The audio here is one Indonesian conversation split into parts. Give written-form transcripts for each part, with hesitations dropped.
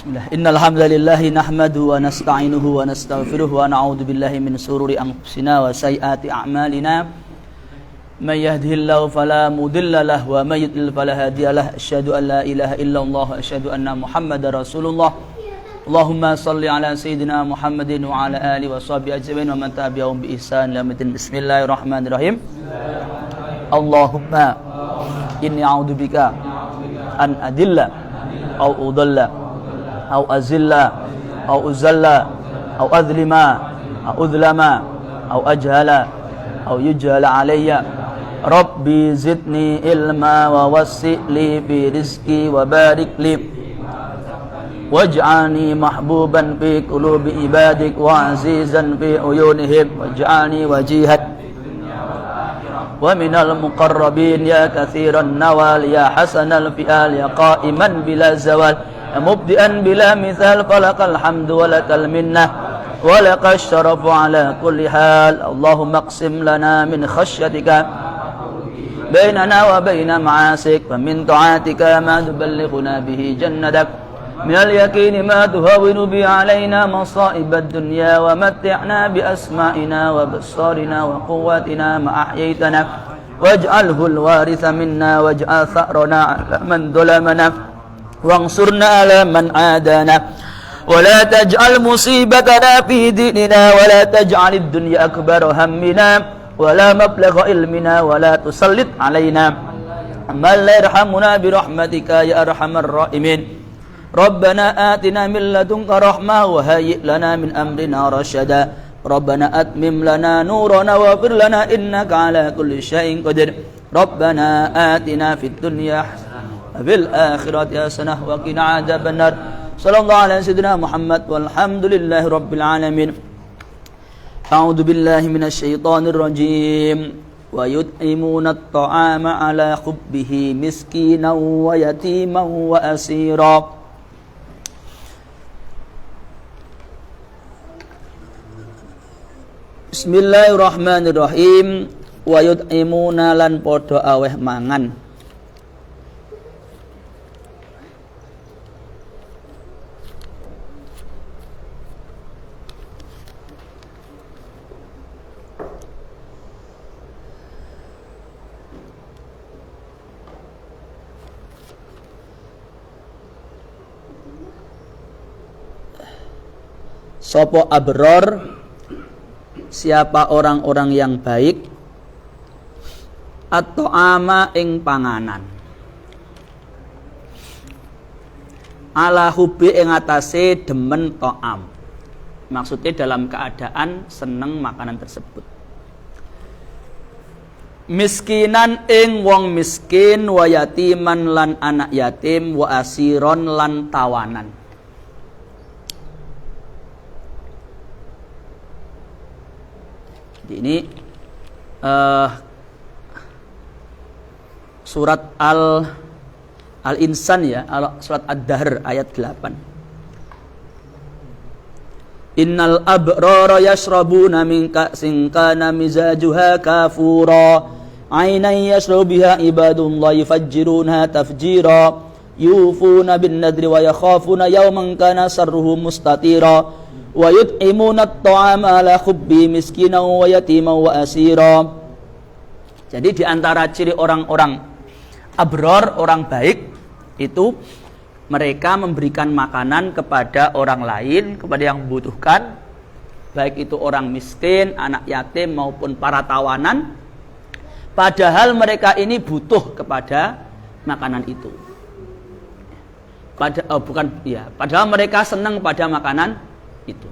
Bismillah. Innal hamdalillah nahmaduhu wa nasta'inuhu wa nastaghfiruhu wa na'udzu billahi min shururi anfusina wa sayyiati a'malina. May yahdihillahu fala mudilla lahu wa may yudlil fala hadiya lahu. Asyhadu an la ilaha illallah wa asyhadu anna Muhammadar Rasulullah. Allahumma shalli ala sayyidina Muhammadin wa ala alihi wa sahbihi ajma'in wa man tabi'ahum bi ihsan ila yaumil. Bismillahirrahmanirrahim. Allahumma inni a'udzubika an adilla aw udalla aw azilla aw uzalla aw adlima aw udlama aw ajhala aw yujhala alayya. Rabbi zidni ilma wa wasi' fi rizqi wa barik li waj'alni mahbuban fi qulubi ibadik wa azizan fi uyunihim waj'alni wajihat wa minal muqarrabin ya katsiran nawal ya hasanal fi'al ya qa'iman bila zawal ya mubdi'an bila mithal falakal hamdu walakal minnah walakal syarafu ala kulli hal. Allahumma aqsim lana min khasyatika bainana wa baina ma'asik wa min ta'atika ma tuballighuna bihi jannatak minal yaqini ma tuhawwinu bi alaina masa'ibad dunya wa matti'na bi asma'ina wa basarina wa quwwatina ma ahyaytana waj'alhu al-waritha minna waj'al tha'rana 'ala man dhalamana وانصرنا على من عادانا ولا تجعل مصيبتنا في ديننا ولا تجعل الدنيا أكبر همنا ولا مبلغ علمنا ولا تسلط علينا من لا يرحمنا برحمتك يا أرحم الراحمين. ربنا آتنا من لدنك رحمة وهيئ لنا من أمرنا رشدا. ربنا أتمم لنا نورنا واغفر لنا إنك على كل شيء قدير. ربنا آتنا في الدنيا في الآخرة حسنة وقنا عذاب النار. صلى الله على سيدنا محمد والحمد لله رب العالمين. أعوذ بالله من الشيطان الرجيم. ويطعمون الطعام على حبه مسكينا ويتيما وأسيرا. Bismillahirrahmanirrahim. Wayut'imuna lan podo aweh mangan sopo abror, siapa orang-orang yang baik, atau ama ing panganan, ala hubi ing atase demen to'am, maksudnya dalam keadaan seneng makanan tersebut. Miskinan ing wong miskin, wa yatiman lan anak yatim, wa asiron lan tawanan. Ini surat Al-Insan ya, surat Ad-Dahr ayat 8. Innal abrara yashrabuna min ka'sin kana mizajuha kafura aynan yashrabu biha ibadullah yufajjiruna tafjira yufuna bin nadri wa yakhafuna yawman kana sarruhu mustatira wa yut'imuna at-ta'ama ala hubbi miskinan wa yatiman wa asira. Jadi di antara ciri orang-orang abror, orang baik itu mereka memberikan makanan kepada orang lain, kepada yang membutuhkan, baik itu orang miskin, anak yatim maupun para tawanan, padahal mereka ini butuh kepada makanan itu. Padahal mereka senang pada makanan itu.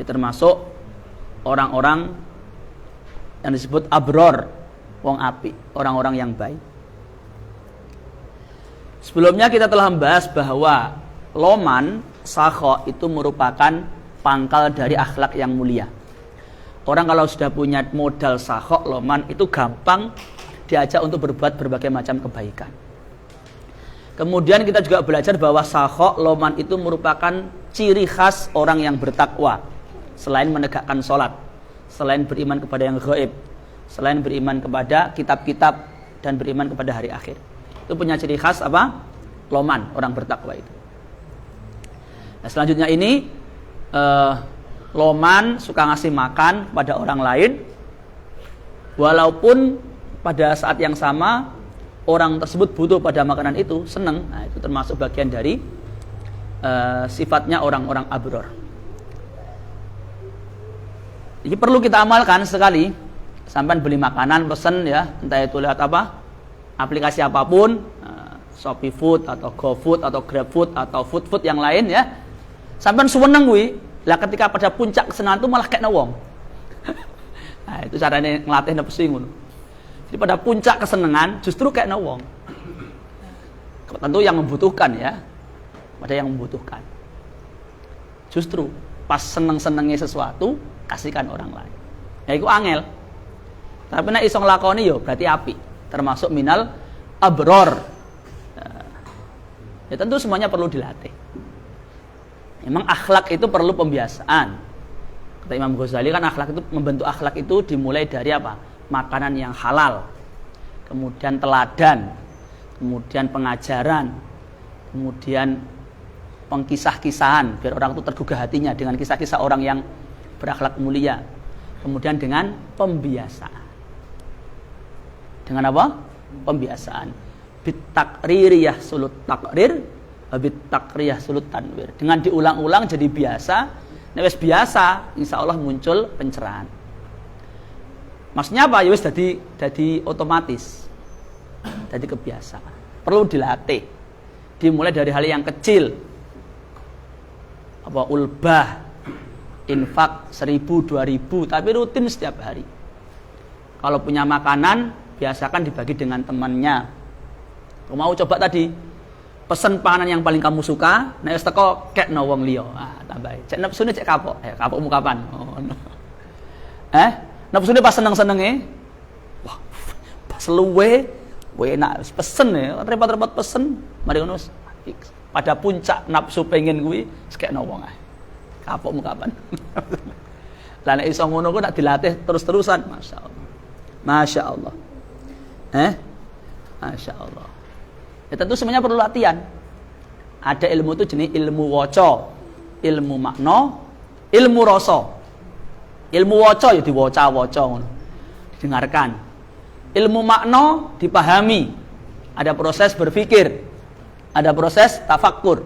Ini termasuk orang-orang yang disebut abror, wong api, orang-orang yang baik. Sebelumnya kita telah membahas bahwa loman, sakho itu merupakan pangkal dari akhlak yang mulia. Orang kalau sudah punya modal sakho, loman, itu gampang diajak untuk berbuat berbagai macam kebaikan. Kemudian kita juga belajar bahwa sakho, loman itu merupakan ciri khas orang yang bertakwa. Selain menegakkan sholat, selain beriman kepada yang gaib, selain beriman kepada kitab-kitab dan beriman kepada hari akhir, itu punya ciri khas apa? loman orang bertakwa itu. Nah, selanjutnya ini loman suka ngasih makan pada orang lain, walaupun pada saat yang sama orang tersebut butuh pada makanan itu, seneng. Nah, itu termasuk bagian dari sifatnya orang-orang abror. Ini perlu kita amalkan sekali. Sampai beli makanan, pesen ya, entah itu lihat apa, aplikasi apapun, Shopee Food atau GoFood atau GrabFood atau food yang lain ya. Sampai suweneng kuwi, lah ketika pada puncak kesenangan itu malah kayak wong. Nah, itu caranya ngelatih nafsu ngono. Jadi pada puncak kesenangan justru kayak wong. Tentu yang membutuhkan ya. Pada yang membutuhkan. Justru pas seneng-senengnya sesuatu, kasihkan orang lain. Ya itu angel. Tapi nek iso nglakoni yo berarti apik, termasuk minal abror. Ya tentu semuanya perlu dilatih. Memang akhlak itu perlu pembiasaan. Kata Imam Ghazali kan akhlak itu, membentuk akhlak itu dimulai dari apa? Makanan yang halal, kemudian teladan, kemudian pengajaran, kemudian pengkisah-kisahan biar orang itu tergugah hatinya dengan kisah-kisah orang yang berakhlak mulia, kemudian dengan pembiasaan. Dengan apa? Pembiasaan. Bitakriri yahsulut takrir, bitakriyah sulut tanwir. Dengan diulang-ulang jadi biasa. Nek wis biasa, insya Allah muncul pencerahan. Maksudnya apa? Ya wis jadi otomatis. Jadi kebiasaan. Perlu dilatih. Dimulai dari hal yang kecil. Apa ulbah, infak 1.000, 2.000, tapi rutin setiap hari. Kalau punya makanan, biasakan dibagi dengan temannya. Kamu mau coba tadi pesen panganan yang paling kamu suka, nek wis teko kekno wong liya. Ah, tambahi. Cek nepsune cek kapok. Kapokmu kapan? Oh, no. Nepsune pas seneng-senenge. Wah, pas luwe enak pesen ya, repot-repot pesen. Mari ngono pada puncak nafsu pengen kuwi sekekno wong ae. Kapokmu kapan? Lah nek iso ngono ku nak dilatih terus-terusan, masyaallah. Masyaallah. Masya Allah. Ya tentu semuanya perlu latihan. Ada ilmu itu jenis ilmu waca, ilmu makna, ilmu rasa. Ilmu waca ya diwaca-waca ngono. Didengarkan. Ilmu makna dipahami. Ada proses berpikir. Ada proses tafakkur.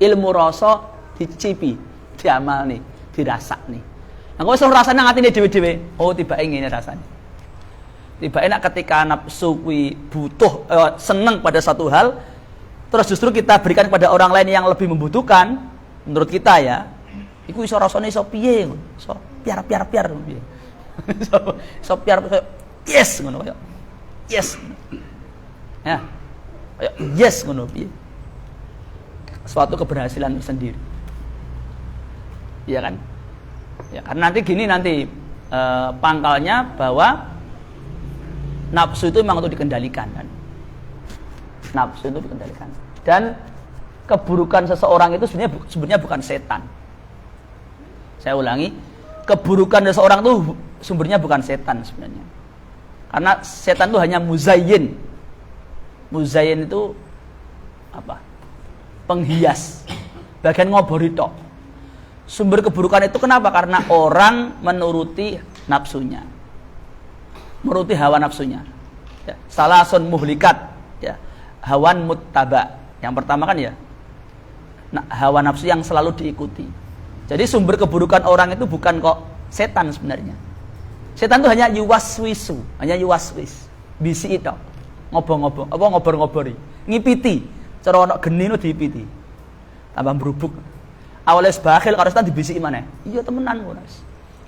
Ilmu rasa dicipi, diamal nih, dirasa nih. Nah, kalau suruh rasanya ngatine dhewe-dhewe, oh tiba ingin rasanya. Tiba enak ketika nafsu kuwi butuh seneng pada satu hal, terus justru kita berikan kepada orang lain yang lebih membutuhkan, menurut kita ya, iku iso rasane iso piye ngono, iso piar piye. iso piar yes ngono kaya. Yes. Ya. Kaya yes ngono piye. Suatu keberhasilan sendiri. Iya kan? Ya, karena nanti pangkalnya bahwa nafsu itu memang untuk dikendalikan kan. Nafsu itu dikendalikan. Dan keburukan seseorang itu sebenarnya bukan setan. Saya ulangi, keburukan seseorang itu sumbernya bukan setan sebenarnya. Karena setan itu hanya muzayyin. Muzayyin itu apa? Penghias. Bagian ngobori tok. Sumber keburukan itu kenapa? Karena orang menuruti nafsunya. Menuruti hawa nafsunya. Ya, salasun muhlikat, ya. Hawan muttaba. Yang pertama kan ya, hawa nafsu yang selalu diikuti. Jadi sumber keburukan orang itu bukan kok setan sebenarnya. Setan itu hanya yuwaswisu, hanya yuwaswis. Bisi itu, ngobong-ngobong, apa ngobor-ngobori, ngipiti. Cara ana geni no diipiti. Tambah berubuk. Awalnya bakhil karo setan dibisiki maneh. Iya temenan ngono.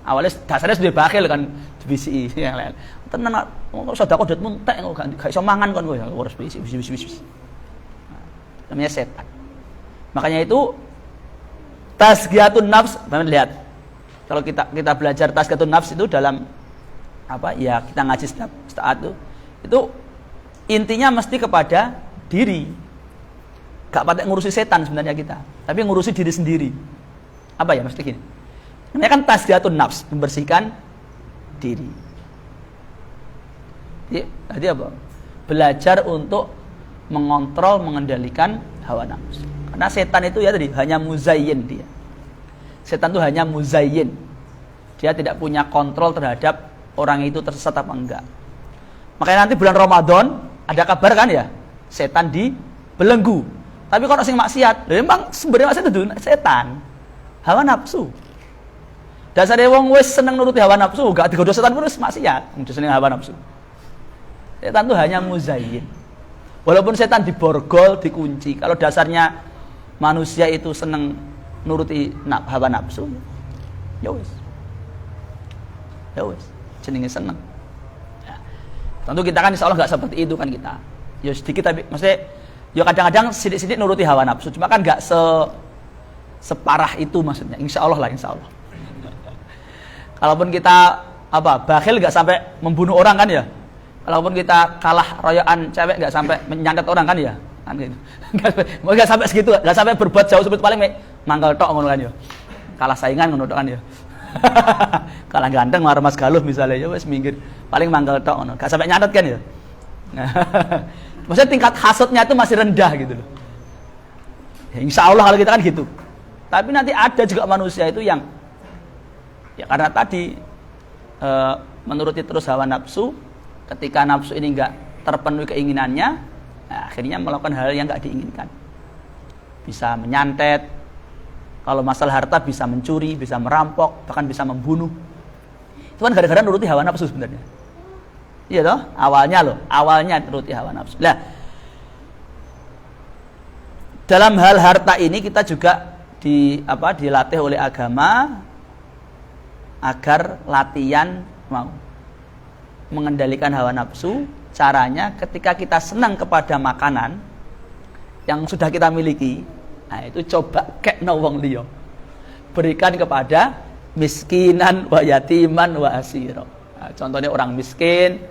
Awalnya dasarnya sudah bakhil kan dibisiki yang lain. Tenan kok sedekah det muntek kok gak iso mangan kon kowe harus bisi. Namanya setan. Makanya itu tazkiyatun nafs, teman lihat. Kalau kita belajar tazkiyatun nafs itu dalam apa? Ya, kita ngaji setiap saat itu intinya mesti kepada diri. Gak patek ngurusi setan sebenarnya kita, tapi ngurusi diri sendiri. Apa ya mesti gini? Namanya kan tazkiyatun nafs, membersihkan diri. Jadi apa? Belajar untuk mengontrol, mengendalikan hawa nafsu. Karena setan itu ya tadi hanya muzayyin dia. Setan itu hanya muzayyin. Dia tidak punya kontrol terhadap orang itu tersesat apa enggak. Makanya nanti bulan Ramadan ada kabar kan ya, setan dibelenggu. Tapi kalau sing maksiat, memang sebenarnya maksiat itu setan, hawa nafsu. Dasare wong wis seneng nuruti hawa nafsu, gak digodho setan pun wis maksiat, wis seneng hawa nafsu. Setan itu hanya muzayyin. Walaupun setan diborgol, dikunci. Kalau dasarnya manusia itu seneng nuruti hawa nafsu, ya wis. Ya wis, jenenge seneng. Ya. Tentu kita kan insya Allah nggak seperti itu kan kita. Ya sedikit tapi maksudnya ya kadang-kadang sidik-sidik nuruti hawa nafsu, cuma kan nggak separah itu maksudnya. Insya Allah lah, insya Allah. Kalaupun kita bakhil nggak sampai membunuh orang kan ya. Kalaupun kita kalah royokan cewek nggak sampai menyantet orang kan ya. Kan gitu. Nggak sampai segitu, nggak sampai berbuat jauh sebut paling manggal tok ngono kan ya. Kalah saingan ngono kan ya. Kalah ganteng marah Mas Galuh misalnya ya wes minggir paling manggal tok ngono. Gak sampai nyatet kan ya. Maksudnya tingkat hasutnya itu masih rendah gitu loh. Ya, insya Allah kalau kita kan gitu. Tapi nanti ada juga manusia itu yang ya karena tadi menuruti terus hawa nafsu, ketika nafsu ini enggak terpenuhi keinginannya, nah, akhirnya melakukan hal yang enggak diinginkan. Bisa menyantet, kalau masalah harta bisa mencuri, bisa merampok, bahkan bisa membunuh. Itu kan gara-gara nuruti hawa nafsu sebenarnya. Iya toh? Awalnya nuruti hawa nafsu. Nah, dalam hal harta ini kita juga dilatih oleh agama agar latihan mau mengendalikan hawa nafsu. Caranya ketika kita senang kepada makanan yang sudah kita miliki, nah itu coba kekno wong liya. Berikan kepada miskinan wa yatiman wa asira. Nah, contohnya orang miskin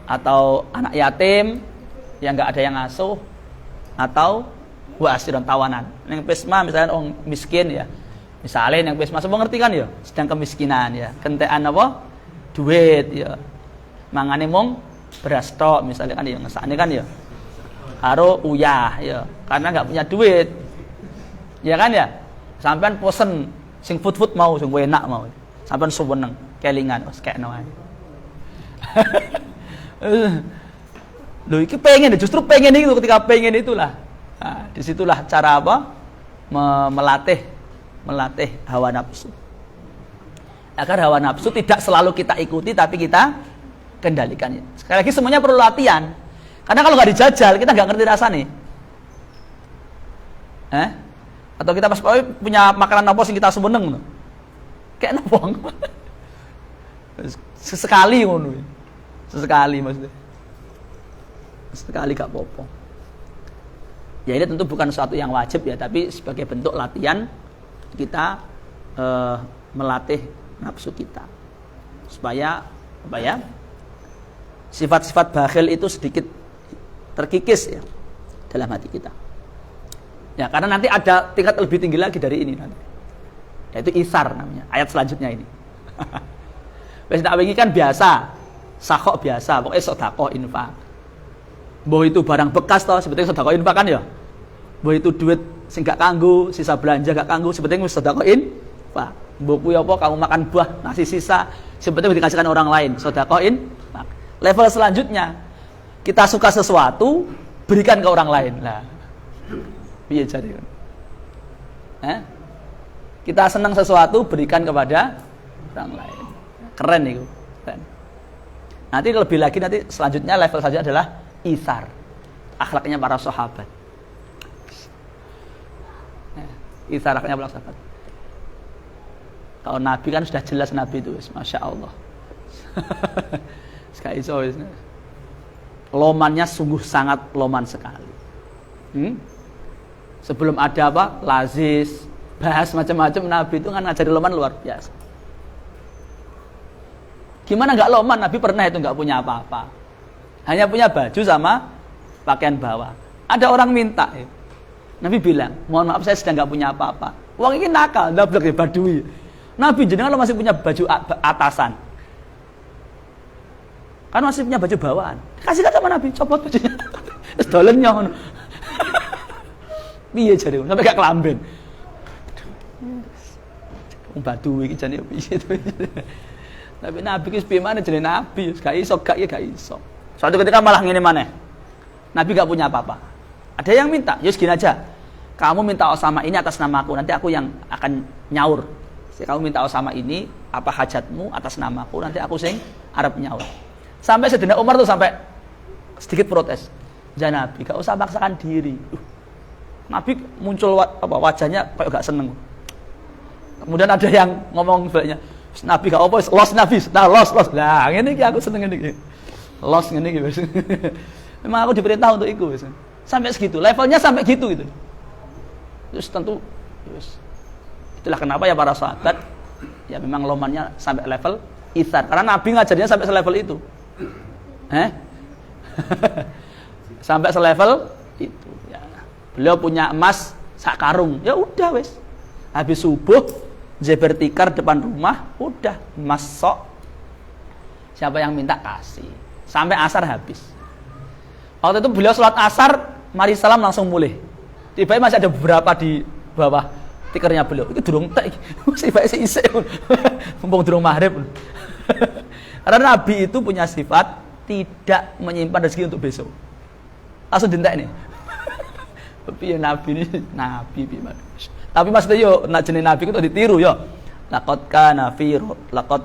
atau anak yatim yang enggak ada yang ngasuh atau wa asiran tawanan. Ning pesma misalnya orang miskin ya. Misalnya yang pesma semua ngerti kan ya, sedang kemiskinan ya. Kentekan apa? Duit ya. Mangane mung beras tok misalnya kan ya, ngesane kan ya. Karo uyah ya, karena enggak punya duit. Ya kan ya? Sampean pesen sing food mau, sing enak mau. Sampean suweneng, kelingan wis kekno ae. Loh iki pengen justru pengen itu ketika pengen itulah. Nah, disitulah cara melatih hawa nafsu. Agar hawa nafsu tidak selalu kita ikuti tapi kita kendalikannya. Sekali lagi semuanya perlu latihan. Karena kalau nggak dijajal kita nggak ngerti rasanya. Atau kita pas punya makanan apa sing kita seneng kayak napa? Sesekali ngono. Sesekali maksudnya. Sekali gak apa-apa. Ya ini tentu bukan sesuatu yang wajib ya, tapi sebagai bentuk latihan kita melatih nafsu kita supaya sifat-sifat bakhil itu sedikit terkikis ya dalam hati kita. Ya karena nanti ada tingkat lebih tinggi lagi dari ini nanti. Yaitu isar namanya. Ayat selanjutnya ini. Wis tak wingi kan biasa, sakhok biasa, pokoknya sedekah infak. Mbah itu barang bekas toh, sebetulnya sedekah infak kan ya. Mbah itu duit sing gak kanggo, sisa belanja gak kanggo, sebetulnya wis sedekah infak. Mbah kuwi apa kamu makan buah nasi sisa, sebetulnya dikasihkan orang lain, sedekah infak. Level selanjutnya, kita suka sesuatu, berikan ke orang lain. Lah. Piye jare? Kita senang sesuatu, berikan kepada orang lain. Keren itu. Keren. Nanti lebih lagi nanti selanjutnya level saja adalah isar. Akhlaknya para sahabat. Isar akhlaknya para sahabat. Kalau Nabi kan sudah jelas Nabi itu, Masya Allah. Sekali iso lomannya sungguh sangat loman sekali. Sebelum ada lazis, bahas macam-macam, Nabi itu kan ngajari loman luar biasa. Gimana nggak loman? Nabi pernah itu nggak punya apa-apa, hanya punya baju sama pakaian bawah. Ada orang minta, Nabi bilang, mohon maaf saya sedang nggak punya apa-apa. Wong ini nakal, ndablek ya badui. Nabi jenengan lo masih punya baju atasan, kan masih punya baju bawahan, kasihkan sama Nabi, copot bajunya. Wis dolen ngono. Piye jare sampai gak kelamben. Wong batu iki jane piye to. Tapi Nabi ki piye maneh jenenge Nabi, gak iso gak ya gak iso. Suatu ketika malah ngene maneh. Nabi gak punya apa-apa. Ada yang minta, ya segini aja. Kamu minta Osama ini atas nama aku, nanti aku yang akan nyaur. Kamu minta Osama ini, apa hajatmu atas namaku, nanti aku sing arep nyaur. Sampai Sayyidina Umar tuh sampai sedikit protes. Ya Nabi, gak usah paksakan diri. Nabi muncul wajahnya kayak gak seneng. Kemudian ada yang ngomong sebaliknya, Nabi gak apa, los Nabi, nah los. Lah, ngene iki aku seneng ngene iki. Los ngene iki wis. Memang aku diperintah untuk itu wis. Sampai segitu, levelnya sampai gitu gitu. Terus tentu itulah kenapa ya para sahabat ya memang lomannya sampai level itsar, karena Nabi ngajarnya sampai selevel itu. Sampai selevel itu ya. Beliau punya emas sak karung, ya udah wis. Habis subuh jeber tikar depan rumah, udah emas sok. Siapa yang minta kasih. Sampai asar habis. Waktu itu beliau sholat asar, mari salam langsung mulai. Tiba-tiba masih ada beberapa di bawah tikernya beliau. Itu durung tek, masih baik isik. Mumpung durung maghrib. Karena Nabi itu punya sifat tidak menyimpan rezeki untuk besok. Langsung dintek nih. Tapi ya Nabi ini Nabi piye. Tapi maksudnya yo nak jenenge Nabi itu ditiru yo. Laqad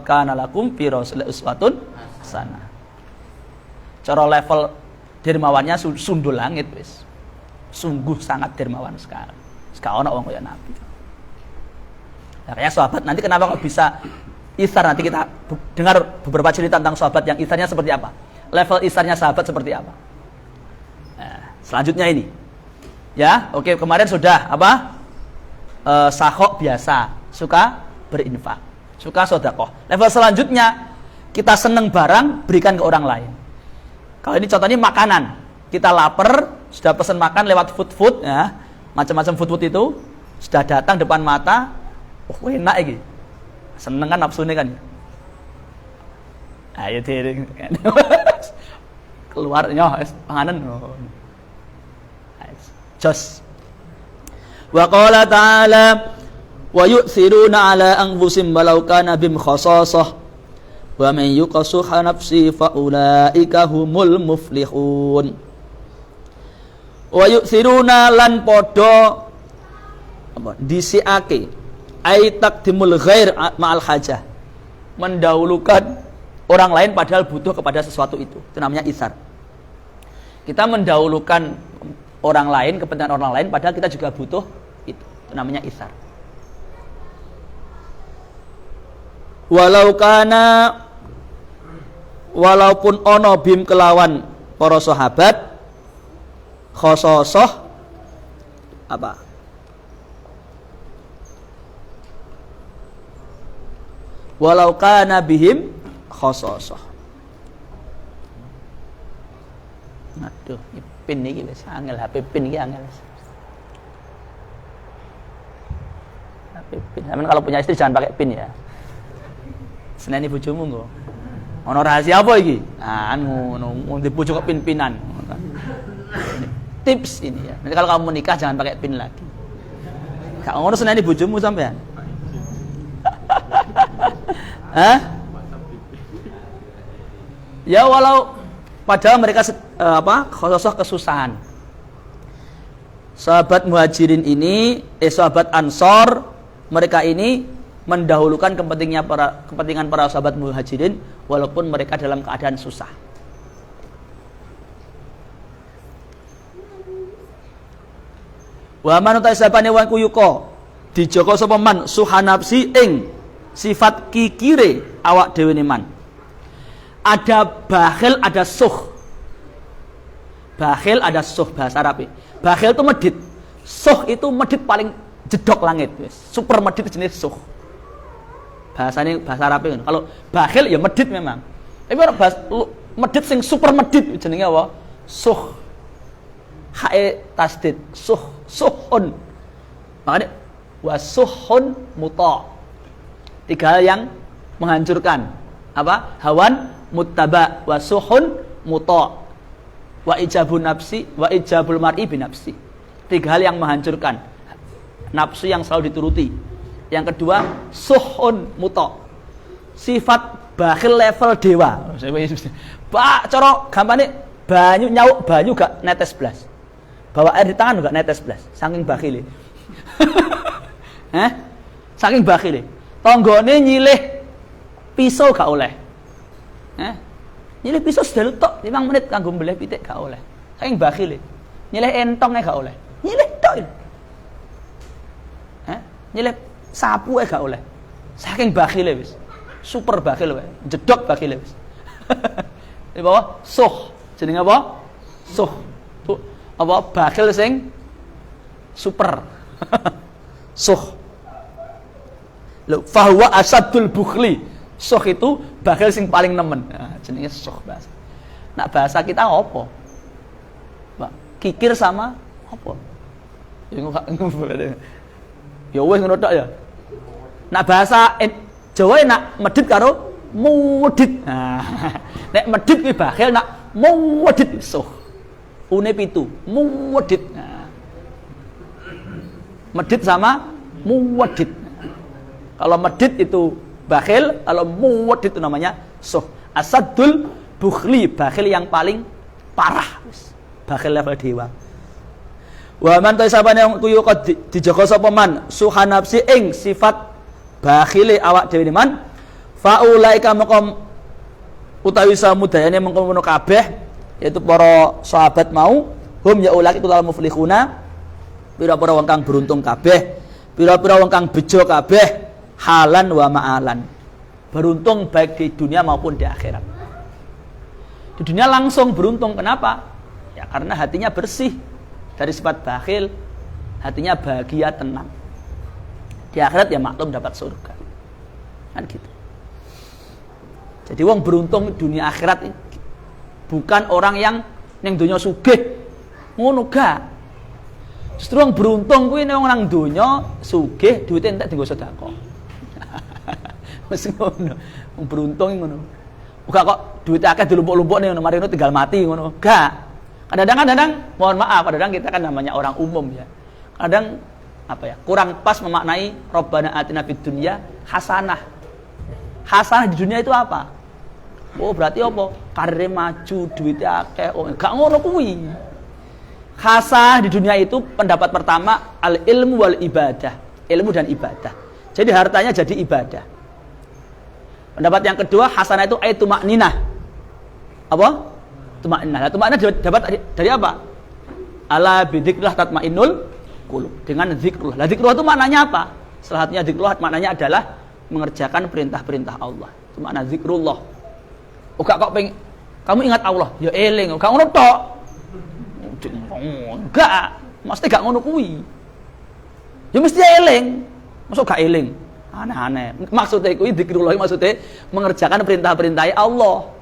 kana lakum fi rasulillah uswatun hasanah. Cara level dermawannya sundul langit wis. Sungguh sangat dermawan sekarang. Sekarang ono wong kaya Nabi. Nah, kayak sahabat nanti kenapa kok bisa isar, nanti kita dengar beberapa cerita tentang sahabat yang isarnya seperti apa. Level isarnya sahabat seperti apa. Nah, selanjutnya ini. Ya, oke, kemarin sudah apa? Sakhok biasa, suka berinfak, suka sedekah. Level selanjutnya kita seneng barang, berikan ke orang lain. Kalau ini contohnya makanan, kita lapar, sudah pesan makan lewat food ya, macam-macam food itu sudah datang depan mata, enak iki, seneng kan nafsu ini kan, ayo diri, keluar nyoh, panganan, jos. Wa qala ta'ala wa yu'thiruna ala anfusihim walau kana bihim khasasah wa man yuqassuha nafsi fa ulaika humul muflihun. Wa yu'thiruna lan padha apa disiake ai taqdimul ghair ma'al hajah, mendahulukan orang lain padahal butuh kepada sesuatu itu namanya itsar. Kita mendahulukan orang lain, kepentingan orang lain padahal kita juga butuh itu namanya itsar. Walaupun ono bim kelawan para sahabat khososah apa? Walau kana bihim khososah. Aduh, pin iki wis angel, HP pin iki angel. HP pin. Namun kalau punya istri jangan pakai pin ya. Seneni bojomu nggo. Ono rahasia apa iki? Ah, ngono dibujuk ke pin-pinan. Tips ini ya. Nanti kalau kamu menikah jangan pakai pin lagi. Gak ngono seneni bojomu sampean. Hah? Ya walau padahal mereka khososah kesusahan. Sahabat muhajirin ini, sahabat ansor, mereka ini mendahulukan kepentingan para sahabat muhajirin walaupun mereka dalam keadaan susah. Wa man utasabane wa kuyuka dijaga sapa man suhanapsi ing sifat kikire awak dhewe man. Ada bakhil, ada suh. Bakhil ada suh bahasa Arab. Bakhil itu medit. Suh itu medit paling jedok langit. Super medit itu jenis suh. Bahasanya bahasa Arab kan. Kalau bakhil ya medit memang. Tapi orang medit sing super medit jenenge apa? Suh. Hae tasdid. Suhun. Makanya wasuhun muta. Tiga hal yang menghancurkan. Apa? Hawan muttaba wasuhun muta. wa ijabun nafsi, wa ijabul mar'i binafsi. 3 hal yang menghancurkan. Nafsu yang selalu dituruti. Yang kedua, suhun muta. Sifat bakhil level dewa. Pak, cara gampane banyu nyauk banyu gak netes blas. Bawa air di tangan gak netes blas. Saking bakhile. Saking bakhile. Tanggane nyilih pisau gak oleh. Nyilih pisau sedalu tok 5 menit kanggo mbeleh pitik gak oleh. Saking bakhile. Nyilih entongnya gak oleh. Nyilih tok. Nyilih sapu gak oleh. Saking bakhile wis. Super bakhil wae. Jedok bakhile wis. Di bawah suh. Jenenge apa? Suh. Apa bakhil sing super. Suh. Lho, fahuwa asadul bukhli. Suh itu bakhil sing paling nemen. Nah, jenenge suh bahasa. Nak bahasa kita apa? Mbak, kikir sama apa? Ya wis ngono tok ya. Nak bahasa Jawa nak medit karo mudit. Nah, nek medit kuwi bakhil, nak mudit suh. Une 7, mudit. Nah. Medit sama mudit. Kalau medit itu bakhil, kalau mudit itu namanya suh. Asadul bukhli, bakhil yang paling parah. Bakhil level dewa. Wa man taisabane kuyu kok dijaga sapa man suha nafsi ing sifat bakhile awak dhewe man faulaika maqam utawi samudayane mengkono kabeh yaitu para sahabat mau hum ya ulaki kutal muflihuna pira-pira wong kang beruntung kabeh pira-pira wong kang bejo kabeh halan wa ma'alan beruntung baik di dunia maupun di akhirat. Di dunia langsung beruntung, kenapa? Ya karena hatinya bersih dari sifat bakhil, hatinya bahagia, tenang. Di akhirat ya maklum dapat surga. Kan gitu. Jadi wong beruntung dunia akhirat bukan orang yang ning donya sugih. Ngono gak. Justru wong beruntung kuwi nek wong nang donya sugih duwite entek dienggo sedekah. Wis ngono. Wong beruntung ngono. Uga kok duwite akeh dilumpuk-lumpuk ning mari ngono tinggal mati ngono. Gak. Kadang-kadang mohon maaf, kadang kita kan namanya orang umum ya. Kadang kurang pas memaknai Rabbana atina fid dunya hasanah. Hasanah di dunia itu apa? Oh, berarti apa? Karir maju, duitnya akeh. Oh, gak ngono kuwi. Hasanah di dunia itu pendapat pertama al ilmu wal ibadah. Ilmu dan ibadah. Jadi hartanya jadi ibadah. Pendapat yang kedua, hasanah itu aitu makninah. Apa? Tumakninah. Tumakninah dapat dari apa? Ala bidzikrillah tatmainnul qulub. Dengan zikrullah. Lah zikrullah itu maknanya apa? Selanjutnya zikrullah maknanya adalah mengerjakan perintah-perintah Allah. Itu makna zikrullah. Oh kok kamu ingat Allah? Ya eling. Gak ngono tok. Enggak. Mesti gak ngono kuwi. Ya mesti eling. Masuk gak eling. Aneh-aneh. Maksudnya kuwi zikrullah maksudnya mengerjakan perintah-perintah Allah.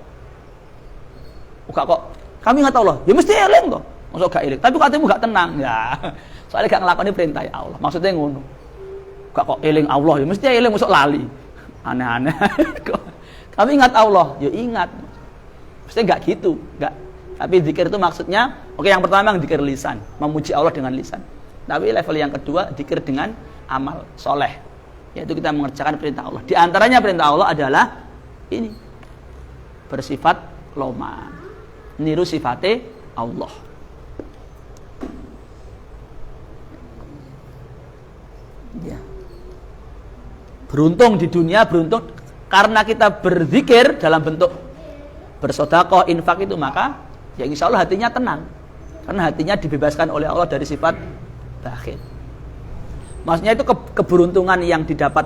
Kok kami ingat Allah, ya mesti eling kok. Masuk gak eling, tapi hatimu gak tenang. Ya. Soalnya gak ngelakoni perintah Allah. Maksudnya ngono. Kok eling Allah, ya mesti eling masuk lali. Aneh-aneh. Kami ingat Allah, ya ingat. Mesti gak gitu, gak. Tapi zikir itu maksudnya, oke yang pertama yang zikir lisan, memuji Allah dengan lisan. Tapi level yang kedua zikir dengan amal soleh, yaitu kita mengerjakan perintah Allah. Di antaranya perintah Allah adalah ini, bersifat loman. Niru sifatnya Allah. Ya. Beruntung di dunia, beruntung karena kita berzikir dalam bentuk bersedekah, infak itu, maka ya insya Allah hatinya tenang. Karena hatinya dibebaskan oleh Allah dari sifat bakhil. Maksudnya itu keberuntungan yang didapat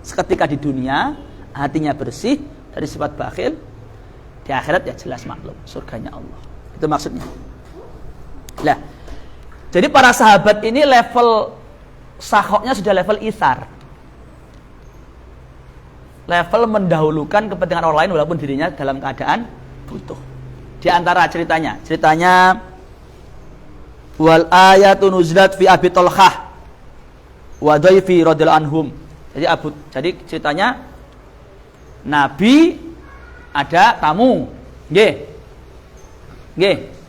seketika di dunia, hatinya bersih dari sifat bakhil. Di akhirat ya jelas maklum surganya Allah. Itu maksudnya. Nah, jadi para sahabat ini level sakhoknya sudah level isar. Level mendahulukan kepentingan orang lain walaupun dirinya dalam keadaan butuh. Di antara ceritanya wal ayatu nuzilat fi Abi Talhah wa dhaifi radhiyallahu anhum. Jadi ceritanya Nabi ada tamu, nggih.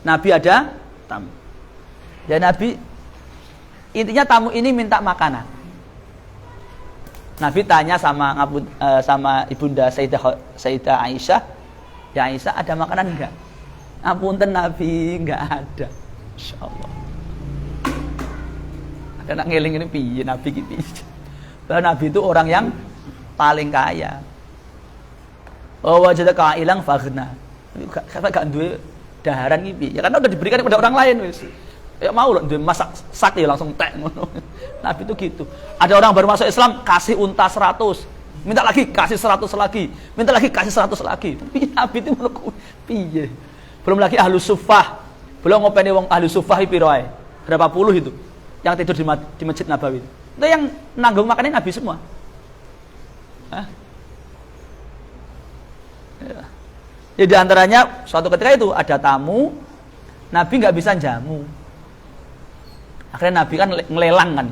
Nabi ada tamu. Dan Nabi intinya tamu ini minta makanan. Nabi tanya sama ibunda Sayyidah Aisyah, "Ya Aisyah, ada makanan enggak?" "Apunten Nabi, enggak ada." Insyaallah. Ada nak ngeling ini piye Nabi ki piye. Bahwa Nabi itu orang yang paling kaya. Oh, wajadaka ilang faghna. Gak duwe daharan ki piye? Ya karena udah diberikan kepada orang lain wis. Ya mau loh duwe masak sak ya langsung tek ngono. Nabi itu gitu. Ada orang baru masuk Islam kasih unta 100. Minta lagi kasih 100 lagi. Minta lagi kasih 100 lagi. Nabi itu ngono piye? Belum lagi ahlu sufah. Belum ngopeni wong ahlu sufah piro ae. Berapa puluh itu yang tidur di Masjid Nabawi. Itu yang nanggung makannya Nabi semua. Hah? Ya. Ya di antaranya suatu ketika itu ada tamu, Nabi nggak bisa jamu. Akhirnya Nabi kan ngelelang kan.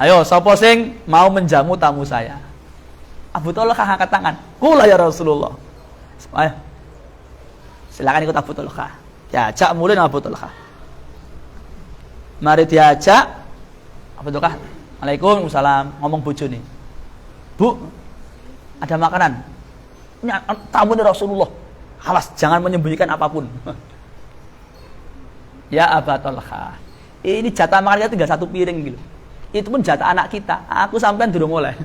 "Ayo, sapa sing mau menjamu tamu saya?" Abu Thalhah angkat tangan. "Kula ya Rasulullah." Ayo. Silakan ikut Abu Thalhah. Diajak mulai Abu Thalhah. Mari diajak Abu Thalhah. "Waalaikumsalam." Ngomong bojone. "Bu, ada makanan. Ini tamu dari Rasulullah. Alas, jangan menyembunyikan apapun." "Ya Abu Thalhah, ini jatah makan kita tinggal 1 piring gitu. Itu pun jatah anak kita. Aku sampean durung mulai."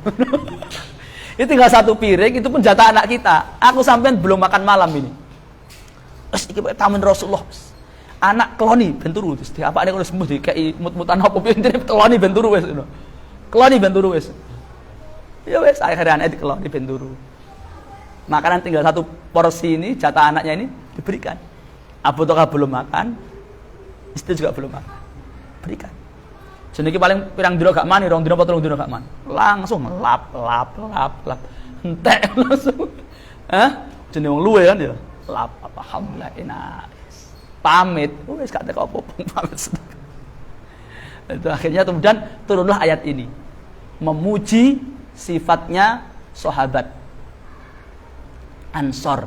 Itu tinggal 1 piring, itu pun jatah anak kita. Aku sampean belum makan malam ini. Wes iki tamu Rasulullah. Anak keloni ben turu terus diapakne kono sembuh dikei mut-mutan apa piye intine keloni ben turu wis ngono. Keloni ben turu wis. Ya wes akhirnya anak dikeloni ben turu. Makanan tinggal 1 porsi ini, jatah anaknya ini diberikan. Abu Thalhah belum makan, istri juga belum makan. Berikan. Jenenge paling pirang dina gak mani, 2 dina apa 3 dina gak mani. Langsung lap. Entek langsung. Hah? Jenenge wong luwe kan ya. Lap alhamdulillah enak. Pamit. Wis gak teko apa-apa pamit. Itu akhirnya kemudian turunlah ayat ini. Memuji sifatnya sahabat Ansor.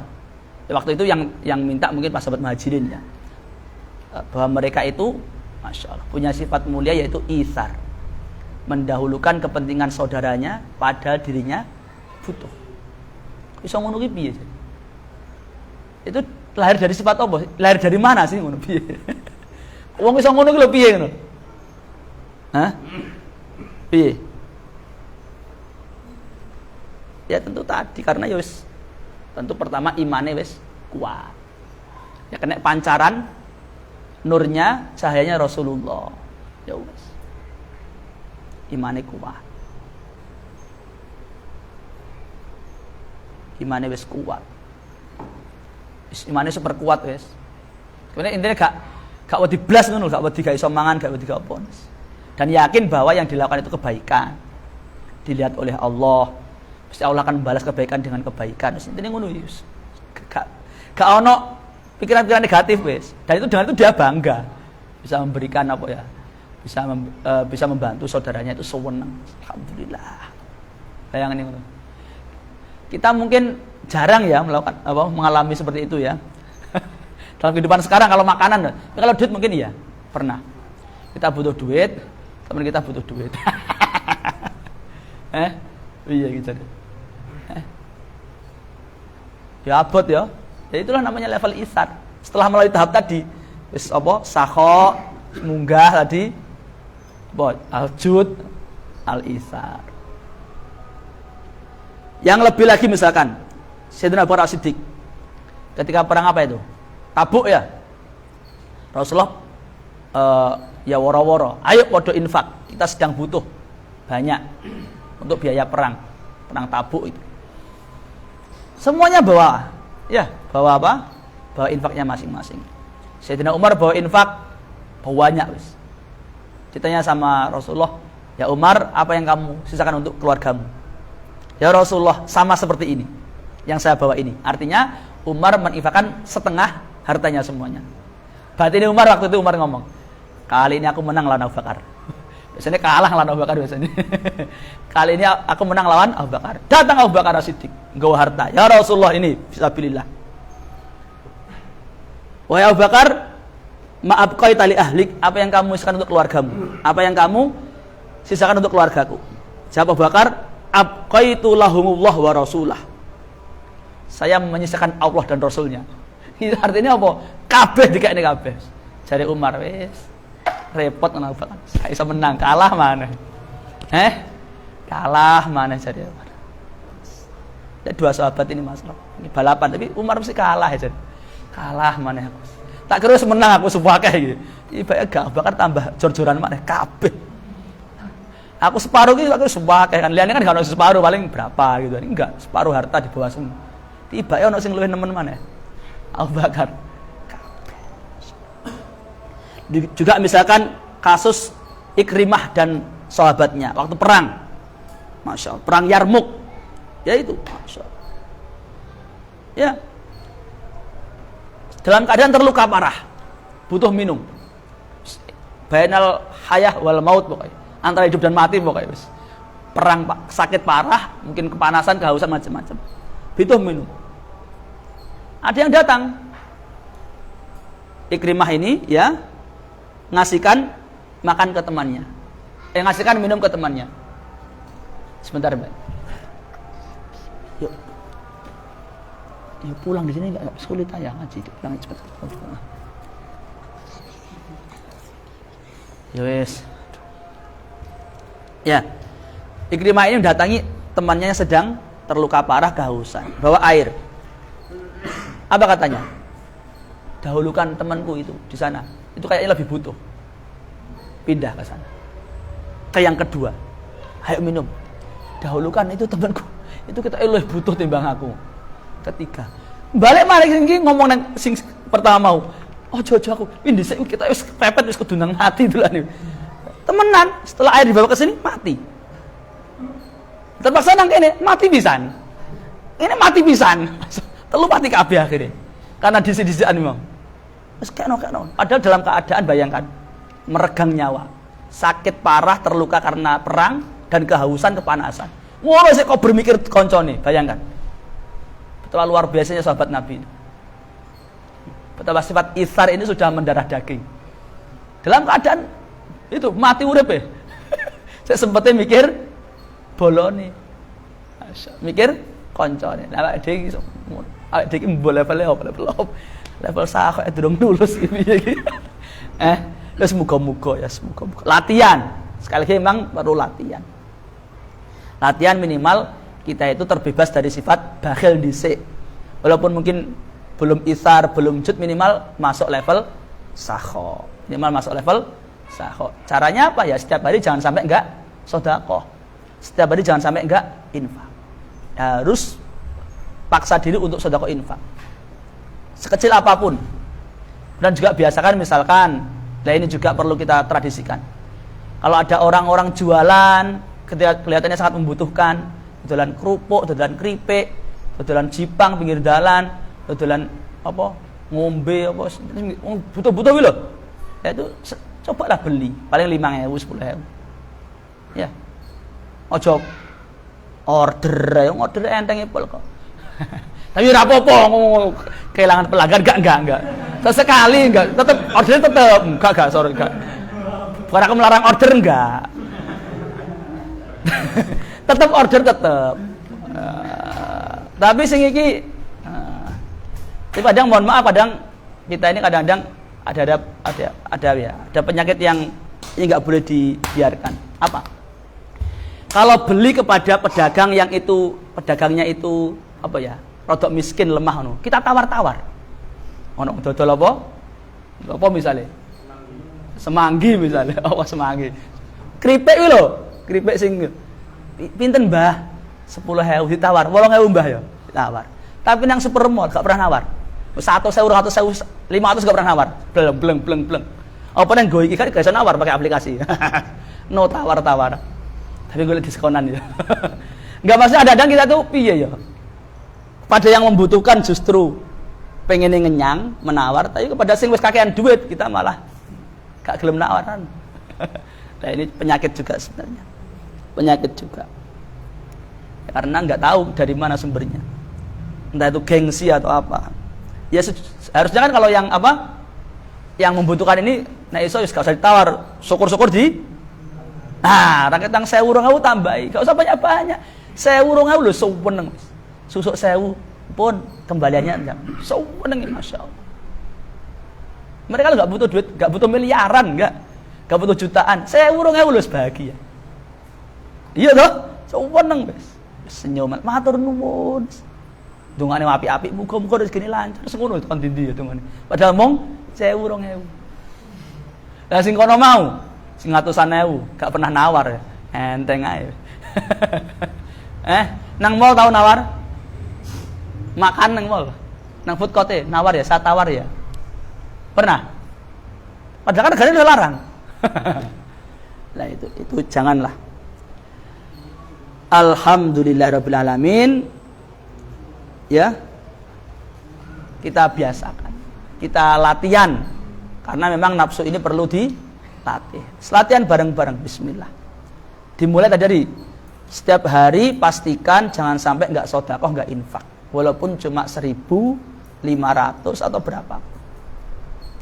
Waktu itu yang minta mungkin pas sahabat Muhajirin ya. Bahwa mereka itu Masya Allah punya sifat mulia yaitu isar. Mendahulukan kepentingan saudaranya padahal dirinya butuh. Iso ngono ki piye? Itu lahir dari sifat apa? Lahir dari mana sih ngono piye? Wong iso ngono ki lho piye ngono? Hah? Piye? Ya tentu tadi karena ya wis tentu pertama imane wis kuat. Ya kena pancaran nurnya, cahayanya Rasulullah. Ya wis. Imane kuat. Imane wis kuat. Imane super kuat wis. Kemudian intinya gak wedi blas ngono, gak wedi gak iso mangan, gak wedi gak apa. Dan yakin bahwa yang dilakukan itu kebaikan. Dilihat oleh Allah. Pasti Allah akan membalas kebaikan dengan kebaikan. Intinya ngono wis. Gak ono pikiran-pikiran negatif wis. Dan itu dengan itu dia bangga bisa memberikan apa ya? Bisa membantu saudaranya itu sewenang. Alhamdulillah. Bayangin ngono. Kita mungkin jarang ya melakukan mengalami seperti itu ya. Dalam kehidupan sekarang kalau makanan, kalau duit mungkin iya, pernah. Kita butuh duit, teman kita butuh duit. Iya gitu. Ya abot ya. Ya itulah namanya level isar. Setelah melalui tahap tadi, wis apa? Sakho, munggah tadi. Al-jud, al-isar. Yang lebih lagi misalkan Sayyidina Abu Bakar As-Siddiq ketika perang apa itu? Tabuk ya. Rasulullah ya woro-woro, ayo podo infak, kita sedang butuh banyak untuk biaya perang Tabuk itu. Semuanya bawa apa? Bawa infaknya masing-masing. Sayyidina Umar bawa infak banyak wis. Ditanya sama Rasulullah, "Ya Umar, apa yang kamu sisakan untuk keluargamu?" "Ya Rasulullah, sama seperti ini yang saya bawa ini." Artinya Umar meninfakkan setengah hartanya semuanya. Berarti ini Umar waktu itu Umar ngomong, "Kali ini aku menang lawan Abu Bakar." Biasanya kalah lawan Abu Bakar biasanya. Kali ini aku menang lawan Abu Bakar. Datang Abu Bakar As-Siddiq, nggawa harta. "Ya Rasulullah, ini fisabilillah." "Wahai Abu Bakar, ma'abqaita li ahlik, apa yang kamu sisakan untuk keluargamu? Apa yang kamu sisakan untuk keluargaku? Jawab Abu Bakar, abqaitu lahumullah wa rasulah. Saya menyisakan Allah dan Rasulnya. Itu artinya apa? Kabeh dikene kabeh. Jare Umar, wis repot ana Abu Bakar. Saya bisa menang, kalah mana? Kalah mana jare Umar. Ya, dua sahabat ini masalah. Ini balapan, tapi Umar mesti kalah ya. Kalah mana aku. Tak kira menang aku sepakai gitu. Ibaratnya gak bakar tambah jor-joran mana kabeh. Aku separuh gitu aku sepakai kan. Liane kan gak ono separuh paling berapa gitu. Enggak, separuh harta di bawah semua. Tiba-tiba ono sing luwih nemen mana. Abu Bakar kabeh. Juga misalkan kasus Ikrimah dan sahabatnya waktu perang. Masya Allah, perang Yarmuk. Ya itu, Masya Allah. Ya. Dalam keadaan terluka parah, butuh minum. Bainal hayah wal maut pokoknya. Antara hidup dan mati pokoknya. Perang sakit parah, mungkin kepanasan, kehausan macam-macam. Butuh minum. Ada yang datang. Ikrimah ini ya ngasihkan makan ke temannya. Ngasihkan minum ke temannya. Sebentar, Mbak. Yuk. Ya pulang di sini enggak sulit aja ngaji, pulang cepat. Ya wes. Ya. Ikrimah ini mendatangi temannya yang sedang terluka parah kehausan, bawa air. Apa katanya? Dahulukan temanku itu di sana. Itu kayaknya lebih butuh. Pindah ke sana. Ke yang kedua. Ayo minum. Dahulukan itu temanku. Itu kita lebih butuh timbang aku. Ketiga, balik malah ngomong nang sing pertama mau. Oh jojo aku, ini kita wis pepet wis kudu nang mati dolan. Temenan, setelah air dibawa ke sini mati. Terpaksa nang kene mati pisan. Ini mati pisan. Telu mati kabeh akhirnya. Karena disi-disian memang. Wis keno. Padahal dalam keadaan bayangkan meregang nyawa. Sakit parah, terluka karena perang dan kehausan, kepanasan. Ngono sik kok bermikir koncone, bayangkan. Betapa luar biasanya sahabat Nabi. Betapa sifat itsar ini sudah mendarah daging. Dalam keadaan itu mati urip ya. Saya sempatnya mikir bolone. Mikir koncone. Lah awake dhewe level sak kok durung lulus iki. Terus muga-muga ya, semoga-moga. Latihan. Sekali lagi memang perlu latihan. Latihan minimal kita itu terbebas dari sifat bakhil dhisik. Walaupun mungkin belum itsar, belum jud, minimal masuk level sakho. Minimal masuk level sakho. Caranya apa ya? Setiap hari jangan sampai enggak sedekah. Setiap hari jangan sampai enggak infak. Harus paksa diri untuk sedekah infak. Sekecil apapun. Dan juga biasakan misalkan, nah ini juga perlu kita tradisikan. Kalau ada orang-orang jualan ketika kelihatannya sangat membutuhkan, dodolan kerupuk, dodolan keripik, dodolan jipang pinggir dalan, dodolan apa ngombe apa butuh-butuh gitu loh. Ya itu cobalah beli, paling 5.000, 10.000. Ya. Ojo order enteng epol kok. Tapi ora apa-apa kehilangan pelanggan enggak. Sesekali enggak, tetap ordernya tetap enggak sorry enggak. Bukan aku melarang order enggak. Tetap order tetap. Tapi sing iki kadang mohon maaf, kadang kita ini kadang-kadang ada penyakit yang ini enggak boleh dibiarkan. Apa? Kalau beli kepada pedagang yang itu pedagangnya itu apa ya? Rodok miskin, lemah ngono. Kita tawar-tawar. Ono dodol apa? Apa misalnya? Semanggi misalnya. Oh, semanggi. Kripik kuwi lho. Kripik sing pinten, Mbah? 10.000 ditawar. 8.000, Mbah ya. Ditawar. Tapi nang supermall gak pernah nawar. 100.000, 100.000, 500 gak pernah nawar. Bleng. Apa nang go iki kan gak iso nawar pakai aplikasi. No tawar-tawar. Tapi gue liat diskonan ya. Enggak, maksudnya ada kita tuh piye ya? Pada yang membutuhkan justru pengen ngenyang, menawar, tapi kepada sing wis kakean duit kita malah gak gelem nawaran. Nah ini penyakit juga sebenarnya. Penyakit juga. Karena nggak tahu dari mana sumbernya. Entah itu gengsi atau apa. Ya harusnya kan kalau yang apa? yang membutuhkan ini nek iso wis gak usah ditawar, syukur-syukur di. Nah, rakyat yang 1.000 tambahi, gak usah banyak-banyak. 1.000 lho suweneng. Susuk 1.000 pun kembaliannya enggak. Suweneng masyaallah. Mereka nggak butuh duit, nggak butuh miliaran, nggak butuh jutaan. 1.000 lho bahagia. Iya toh? Suweneng wis. Senyum, matur nuwun. Dungane apik-apik, muga-muga rezekine lancar. Ngono kon ndi ya dungane. Padahal mung 1.000. Lah sing kono mau, sing atusan ewu, gak pernah nawar ya. Enteng ae. Nang mall tau nawar? Makan nang mall. Nang food court nawar ya, saya tawar ya. Pernah? Padahal kan negara udah larang. Lah itu janganlah. Alhamdulillahirabbil alamin. Ya. Kita biasakan. Kita latihan. Karena memang nafsu ini perlu dilatih. Latihan bareng-bareng bismillah. Dimulai tadi dari setiap hari pastikan jangan sampai enggak sedekah, enggak infak. Walaupun cuma 1.500 atau berapa.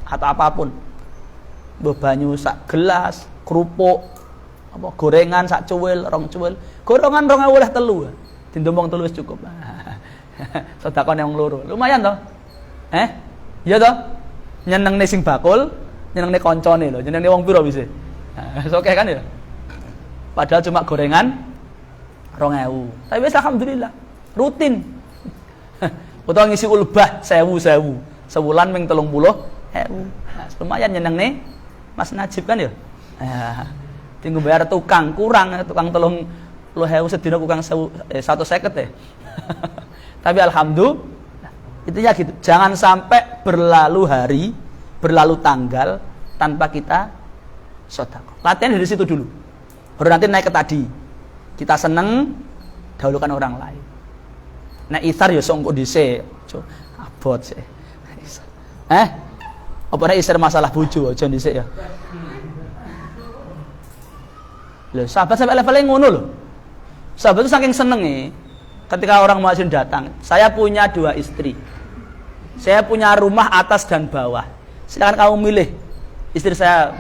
Atau apapun, banyu sak gelas, kerupuk, apa gorengan sak cuwil, 2 cuwil, gorengan 2.000 telu, dindombong telu wis cukup. Sedekah nang loro, lumayan toh, iya toh, nyenengne sing bakul, nyenengne koncone lho, nyenengne wong piro wis. Oke kan ya, padahal cuma gorengan 2.000, tapi wis alhamdulillah, rutin. Utawa ngisi ulbah 1.000, sebulan ming 30. Lumayan nyeneng nih Mas Najib kan ya. Tinggal bayar tukang kurang 30.000 sedina kurang 150 ya. Tapi alhamdulillah itu ya gitu. Jangan sampai berlalu hari, berlalu tanggal tanpa kita sedekah. Latihan dari situ dulu. Baru nanti naik ke tadi. Kita seneng dahulukan orang lain. Nah isar ya sok engko dhisik. Abot sih. Apa nek isar masalah bojo aja dhisik ya. Lho, sahabat sampai levelnya ngono lho. Sahabat itu saking senenge ketika orang muhajir datang, saya punya 2 istri. Saya punya rumah atas dan bawah. Silakan kamu milih istri saya.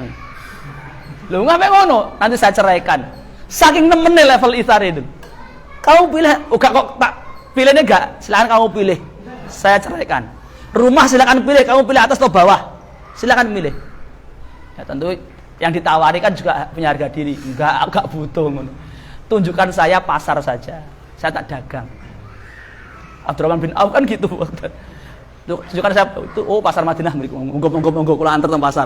Lho, ngapain ngono? Nanti saya ceraikan. Saking nemene level isar itu. Kamu pilih, enggak kok tak pilihnya enggak? Silakan kamu pilih. Saya ceraikan. Rumah silakan pilih, kamu pilih atas atau bawah. Silakan milih. Ya tentu yang ditawari kan juga punya harga diri. Enggak butuh ngono. Tunjukkan saya pasar saja. Saya tak dagang. Abdurrahman bin Auf kan gitu. Tunjukkan saya itu pasar Madinah mriku. Monggo kula antar teng pasar.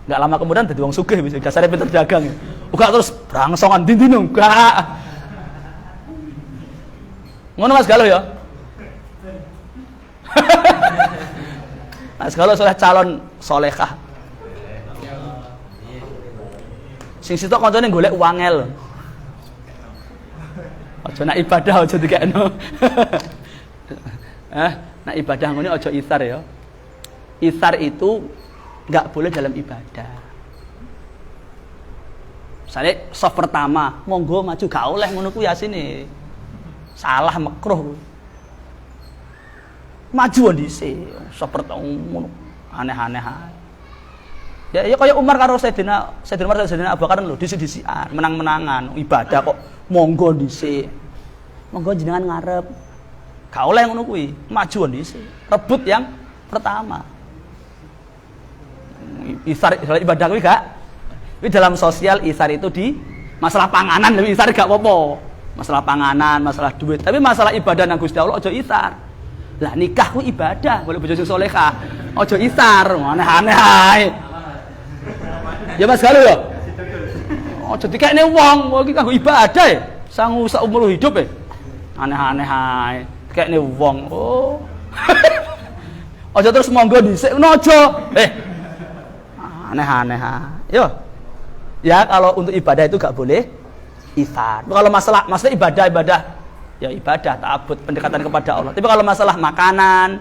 Enggak lama kemudian dadi wong sugih wis dasare pinter dagang. Uga terus brangsongan dindino. Enggak. Ngono Mas Galuh ya. Mas Galuh soleh calon solehah. Sing sitok kancane golek wangel. Aja nak ibadah aja dikekno. Nak ibadah ngene aja isar ya. Isar itu enggak boleh dalam ibadah. Misalnya soft pertama, monggo maju gak oleh ngono kuwi asine. Salah makruh. Maju dhisik, soft pertama ngono aneh-aneh. Ya kaya Umar karo Sayyidina Umar Sayyidina Abu Bakar lho, dhisik-dhisikan, menang-menangan, ibadah kok monggo dhisik. Monggo jenengan ngarep. Gak oleh ngono kuwi, maju dhisik. Rebut yang pertama. Isar ibadah kuwi gak. Kuwi dalam sosial isar itu di masalah panganan, isar gak apa-apa. Masalah panganan, masalah duit, tapi masalah ibadah nang Gusti Allah aja isar. Lah nikah kuwi ibadah, boleh bojo sing salehah. Aja isar, aneh-aneh ae. Ya Mas Galuh ya. Aja dikekne wong, iki kanggo ibadah ya. Sangu sak umur hidup ya. Aneh-aneh ae. Dikekne wong. Oh. Aja terus monggo dhisik ngono aja. Aneh-aneh ae. Yo. Ya kalau untuk ibadah itu gak boleh isar. Kalau masalah ibadah ya ibadah, ta'abbud, pendekatan kepada Allah. Tapi kalau masalah makanan,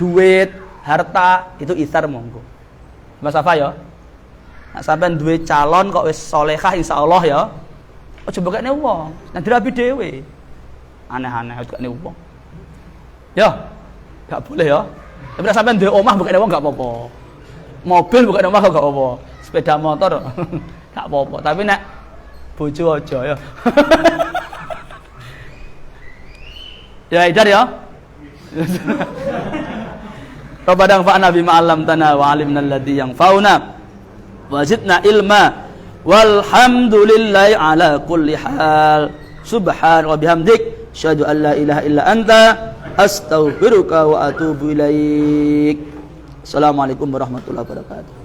duit, harta, itu isar monggo. Mas Safa ya. Nek sampean duwe calon kok wis salehah insyaallah ya. Aja mbokne wong, nanti rabi dhewe. Aneh-aneh aja mbokne wong. Ya. Gak boleh ya. Tapi nek sampean duwe omah mbokne wong gak apa-apa. mobil bukan omah gak apa. Sepeda motor gak apa-apa. Tapi nek bojo aja ya. Ya Idar ya. Rabbana anfa'na bima 'allamtana wa 'allimna alladhi yanfa'una wa zidna ilma walhamdulillahi ala kulli hal. Subhan wa bihamdik asyhadu an la ilaha illa anta astaghfiruka wa atubu ilaik. Assalamualaikum warahmatullahi wabarakatuh.